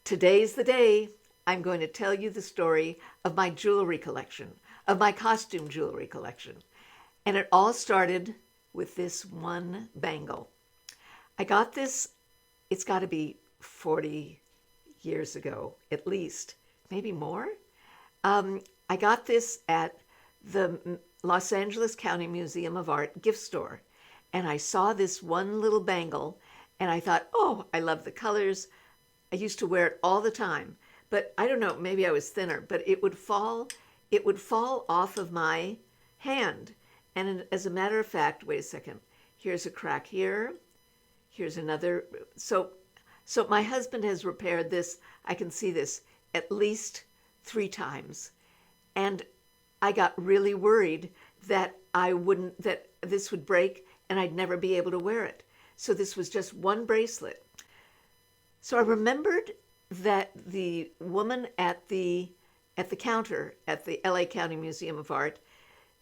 Today's the day. I'm going to tell you the story of my jewelry collection, of my costume jewelry collection. And it all started with this one bangle. I got this, it's got to be 40 years ago, at least, maybe more. I got this at the Los Angeles County Museum of Art gift store. And I saw this one little bangle and I thought, oh, I love the colors. I used to wear it all the time, but I don't know, maybe I was thinner, but it would fall off of my hand. And as a matter of fact, wait a second, here's a crack here, here's another. So my husband has repaired this. I can see this at least 3 times. And I got really worried that that this would break and I'd never be able to wear it. So this was just one bracelet. So I remembered that the woman at the counter at the LA County Museum of Art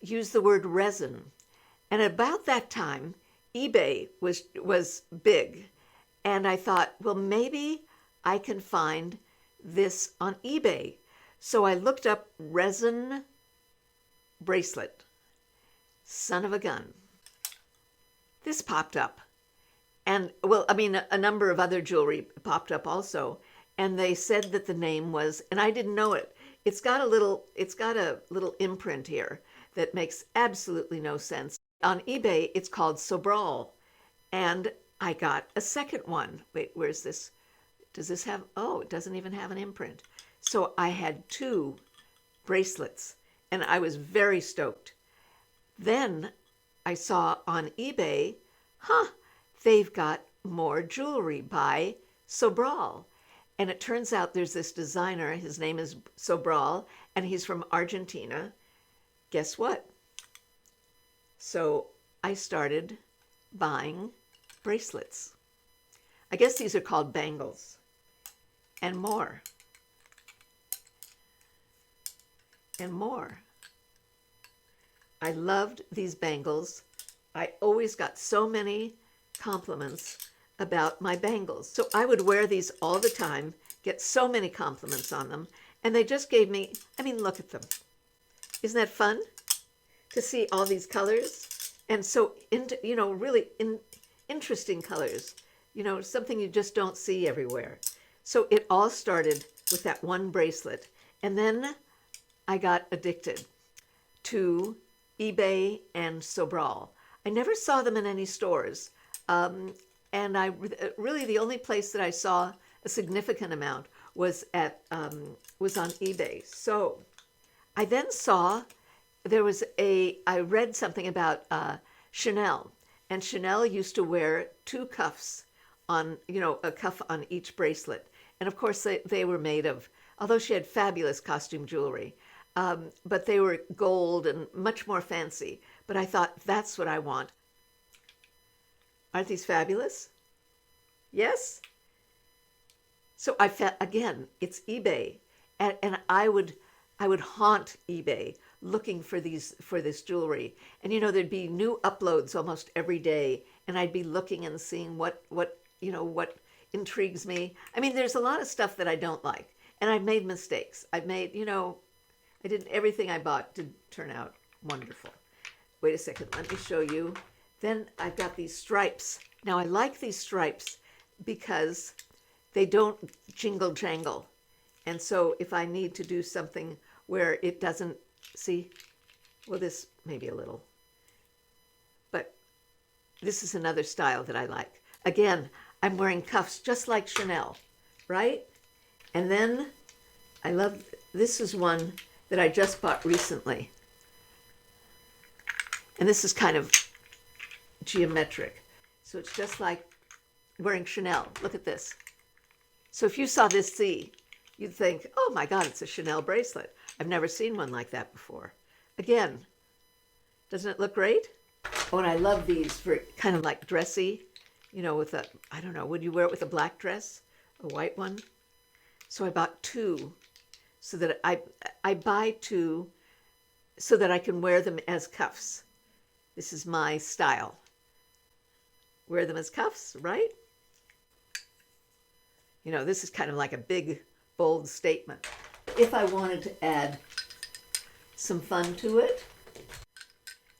used the word resin. And about that time, eBay was big. And I thought, well, maybe I can find this on eBay. So I looked up resin bracelet. Son of a gun. This popped up. And well, I mean, a number of other jewelry popped up also. And they said that the name was, and I didn't know it. It's got a little imprint here that makes absolutely no sense. On eBay, it's called Sobral. And I got a second one. Wait, where's this? Does this have, oh, it doesn't even have an imprint. So I had 2 bracelets and I was very stoked. Then I saw on eBay, they've got more jewelry by Sobral. And it turns out there's this designer, his name is Sobral, and he's from Argentina. Guess what? So I started buying bracelets. I guess these are called bangles. And more. And more. I loved these bangles. I always got so many compliments about my bangles. So I would wear these all the time, get so many compliments on them, and they just gave me, I mean, look at them. Isn't that fun to see all these colors? And so, really interesting colors, something you just don't see everywhere. So it all started with that one bracelet. And then I got addicted to eBay and Sobral. I never saw them in any stores. And really the only place that I saw a significant amount was on eBay. So I then saw I read something about Chanel, and Chanel used to wear 2 cuffs on, a cuff on each bracelet. And of course they were made of, although she had fabulous costume jewelry, but they were gold and much more fancy. But I thought, that's what I want. Aren't these fabulous? Yes? So I felt, again, it's eBay. And I would haunt eBay looking for this jewelry. And there'd be new uploads almost every day. And I'd be looking and seeing what intrigues me. I mean, there's a lot of stuff that I don't like. And I've made mistakes. Everything I bought did turn out wonderful. Wait a second, let me show you. Then I've got these stripes. Now I like these stripes because they don't jingle jangle. And so if I need to do something where it doesn't, see, well, this maybe a little, but this is another style that I like. Again, I'm wearing cuffs just like Chanel, right? And then I love, this is one that I just bought recently. And this is kind of geometric. So it's just like wearing Chanel. Look at this. So if you saw this C, you'd think, oh my God, it's a Chanel bracelet. I've never seen one like that before. Again, doesn't it look great? Oh, and I love these for kind of like dressy, with a, I don't know, would you wear it with a black dress? A white one? So I bought 2 so that I buy 2 so that I can wear them as cuffs. This is my style. Wear them as cuffs, right? You know, this is kind of like a big, bold statement. If I wanted to add some fun to it,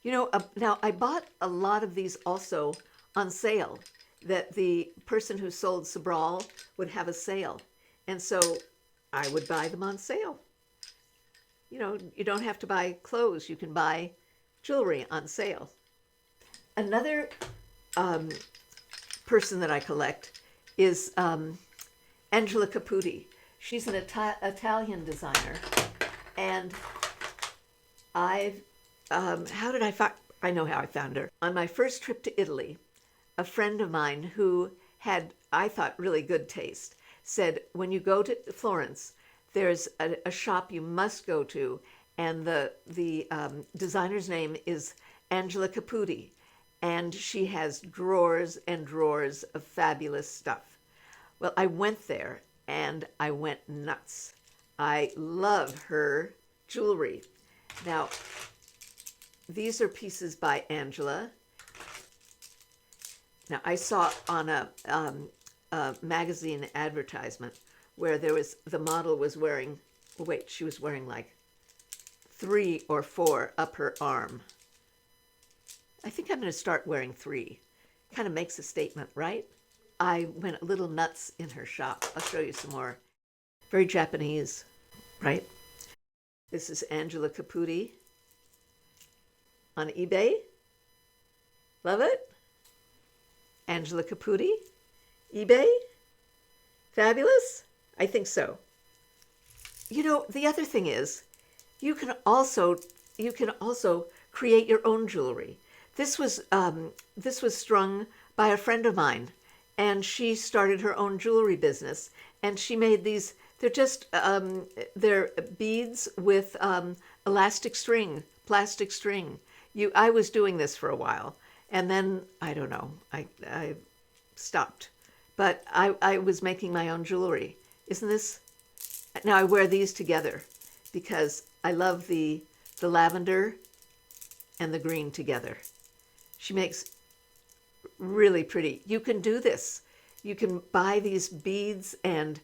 you know, now I bought a lot of these also on sale, that the person who sold Sobral would have a sale. And so I would buy them on sale. You know, you don't have to buy clothes. You can buy jewelry on sale. Another person that I collect is Angela Caputi. She's an Italian designer. And I've, how did I find, I know how I found her. On my first trip to Italy, a friend of mine who had, I thought, really good taste, said, when you go to Florence, there's a shop you must go to, and the designer's name is Angela Caputi, and she has drawers and drawers of fabulous stuff. Well, I went there, and I went nuts. I love her jewelry. Now, these are pieces by Angela. Now, I saw on a magazine advertisement where there was, the model was wearing, wait, she was wearing like 3 or 4 up her arm. I think I'm going to start wearing 3. Kind of makes a statement, right? I went a little nuts in her shop. I'll show you some more. Very Japanese, right? This is Angela Caputi on eBay. Love it? Angela Caputi, eBay. Fabulous? I think so. You know, the other thing is, you can also create your own jewelry. This was strung by a friend of mine, and she started her own jewelry business, and she made these. They're just they're beads with elastic string, plastic string. I was doing this for a while, and then I don't know, I stopped. But I was making my own jewelry. Isn't this? Now I wear these together because I love the lavender and the green together. She makes really pretty. You can do this. You can buy these beads and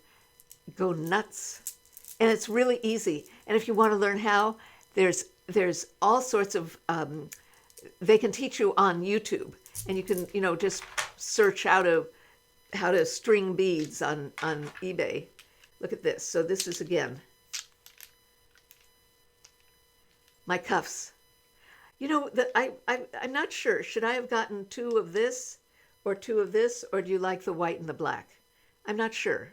go nuts. And it's really easy. And if you want to learn how, there's all sorts of, they can teach you on YouTube. And you can, you know, just search how to string beads on eBay. Look at this. So this is, again, my cuffs. You know, I'm not sure. Should I have gotten 2 of this, or 2 of this, or do you like the white and the black? I'm not sure.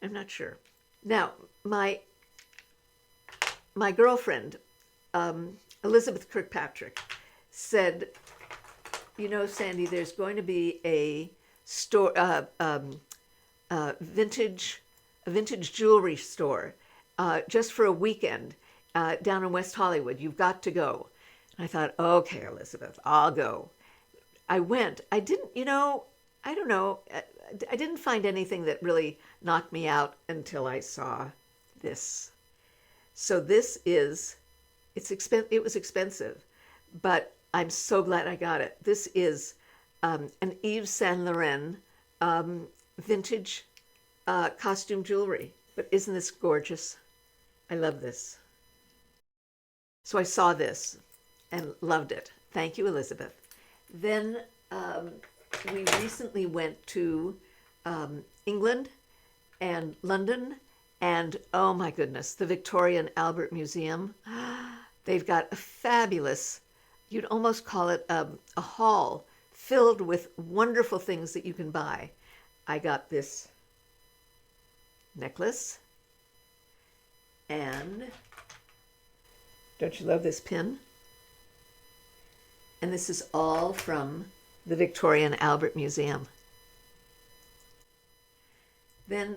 I'm not sure. Now, my girlfriend, Elizabeth Kirkpatrick, said, you know, Sandy, there's going to be a store, vintage jewelry store, just for a weekend, down in West Hollywood. You've got to go. And I thought, okay, Elizabeth, I'll go. I went. I didn't, you know, I don't know. I didn't find anything that really knocked me out until I saw this. So this is, it was expensive, but I'm so glad I got it. This is an Yves Saint Laurent vintage costume jewelry. But isn't this gorgeous? I love this. So I saw this and loved it. Thank you, Elizabeth. Then we recently went to England and London, and oh my goodness, the Victoria and Albert Museum. They've got a fabulous, you'd almost call it a hall filled with wonderful things that you can buy. I got this necklace, and don't you love this pin? And this is all from the Victoria and Albert Museum. Then,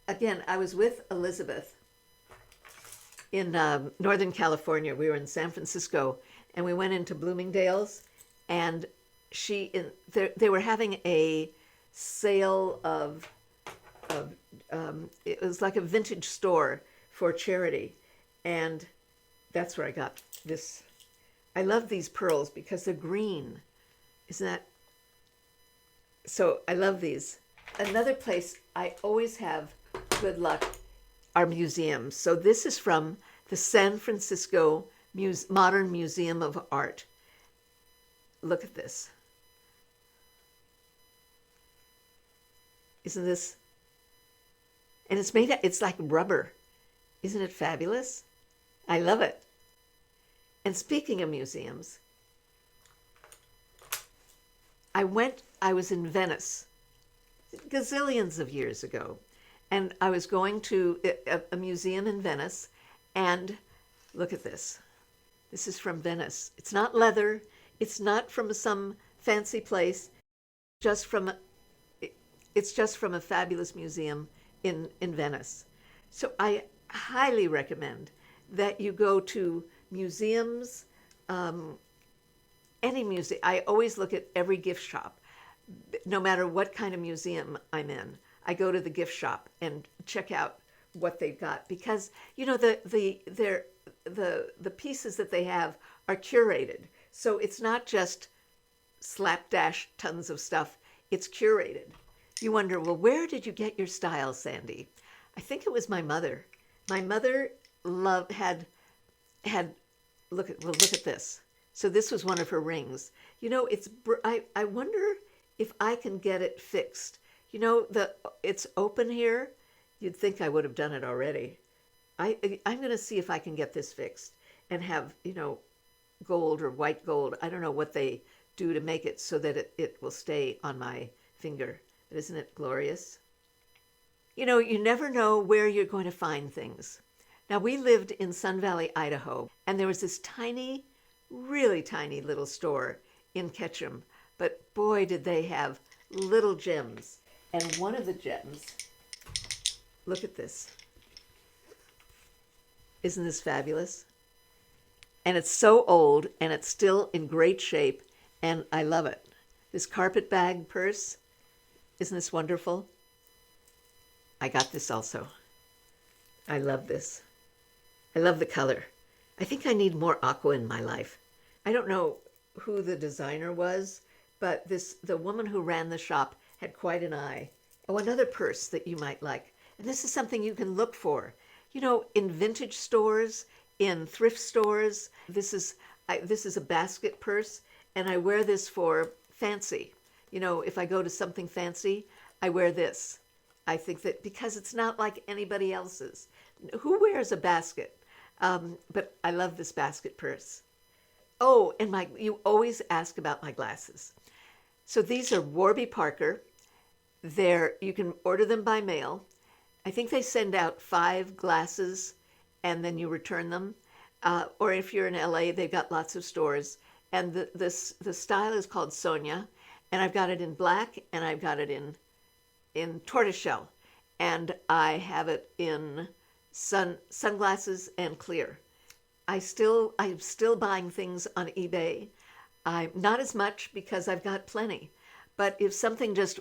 again, I was with Elizabeth in Northern California. We were in San Francisco, and we went into Bloomingdale's, and they were having a sale of it was like a vintage store for charity, and that's where I got this. I love these pearls because they're green. Isn't that? So I love these. Another place I always have good luck are museums. So this is from the San Francisco Modern Museum of Art. Look at this. Isn't this? And it's made, it's like rubber. Isn't it fabulous? I love it. And speaking of museums, I was in Venice gazillions of years ago, and I was going to a museum in Venice, and look at this. This is from Venice. It's not leather. It's not from some fancy place. It's just from a fabulous museum in Venice. So I highly recommend that you go to museums, any museum. I always look at every gift shop, no matter what kind of museum I'm in. I go to the gift shop and check out what they've got, because the pieces that they have are curated. So it's not just slapdash tons of stuff. It's curated. You wonder, well, where did you get your style, Sandy? I think it was my mother. My mother had look at this. So this was one of her rings. I wonder if I can get it fixed. It's open here. You'd think I would have done it already. I'm going to see if I can get this fixed and have, gold or white gold. I don't know what they do to make it so that it will stay on my finger. But isn't it glorious? You never know where you're going to find things. Now, we lived in Sun Valley, Idaho, and there was this tiny, really tiny little store in Ketchum. But boy, did they have little gems. And one of the gems, look at this. Isn't this fabulous? And it's so old, and it's still in great shape, and I love it. This carpet bag purse, isn't this wonderful? I got this also. I love this. I love the color. I think I need more aqua in my life. I don't know who the designer was, but the woman who ran the shop had quite an eye. Oh, another purse that you might like. And this is something you can look for. In vintage stores, in thrift stores. This is a basket purse, and I wear this for fancy. If I go to something fancy, I wear this. I think that because it's not like anybody else's. Who wears a basket? But I love this basket purse. Oh, and you always ask about my glasses. So these are Warby Parker. You can order them by mail. I think they send out 5 glasses and then you return them. Or if you're in LA, they've got lots of stores. And the style is called Sonia. And I've got it in black, and I've got it in tortoiseshell. And I have it in sunglasses and clear. I'm still buying things on eBay. Not as much because I've got plenty. But if something just,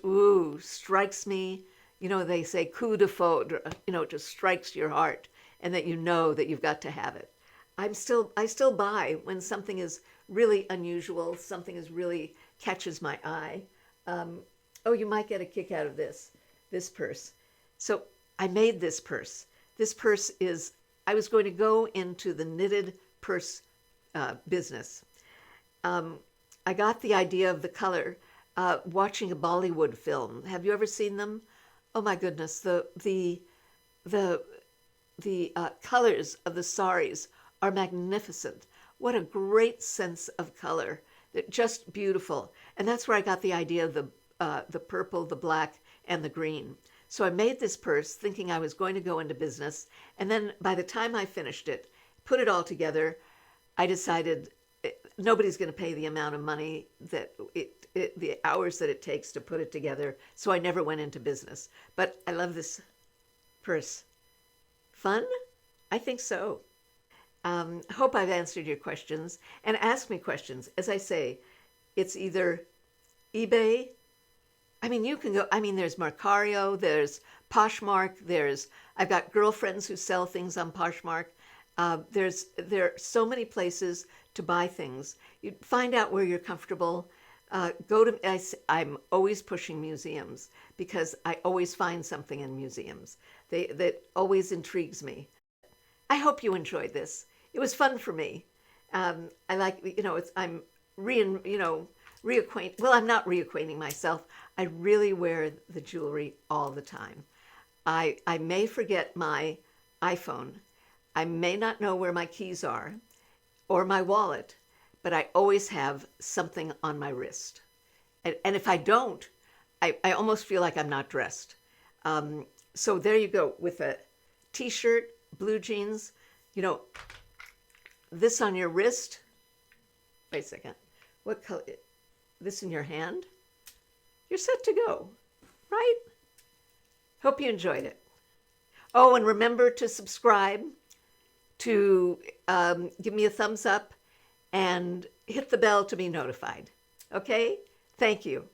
strikes me, they say coup de foudre, it just strikes your heart, and that that you've got to have it. I still buy when something is really unusual, something really catches my eye. You might get a kick out of this purse. So I made this purse. This purse I was going to go into the knitted purse business. I got the idea of the color watching a Bollywood film. Have you ever seen them? Oh my goodness, the colors of the saris are magnificent. What a great sense of color. They're just beautiful. And that's where I got the idea of the purple, the black, and the green. So I made this purse thinking I was going to go into business. And then by the time I finished it, put it all together, I decided nobody's going to pay the amount of money that the hours that it takes to put it together. So I never went into business. But I love this purse. Fun? I think so. Hope I've answered your questions, and ask me questions. As I say, it's either eBay. You can go, there's Mercario, there's Poshmark, I've got girlfriends who sell things on Poshmark. There are so many places to buy things. You find out where you're comfortable. I'm always pushing museums because I always find something in museums. That always intrigues me. I hope you enjoyed this. It was fun for me. I like, I'm reacquaint. Well, I'm not reacquainting myself. I really wear the jewelry all the time. I may forget my iPhone. I may not know where my keys are or my wallet, but I always have something on my wrist. And if I don't, I almost feel like I'm not dressed. So there you go with a t-shirt, blue jeans, this on your wrist. Wait a second. What color? This in your hand? You're set to go, right? Hope you enjoyed it. Oh, and remember to subscribe, to give me a thumbs up, and hit the bell to be notified. Okay? Thank you.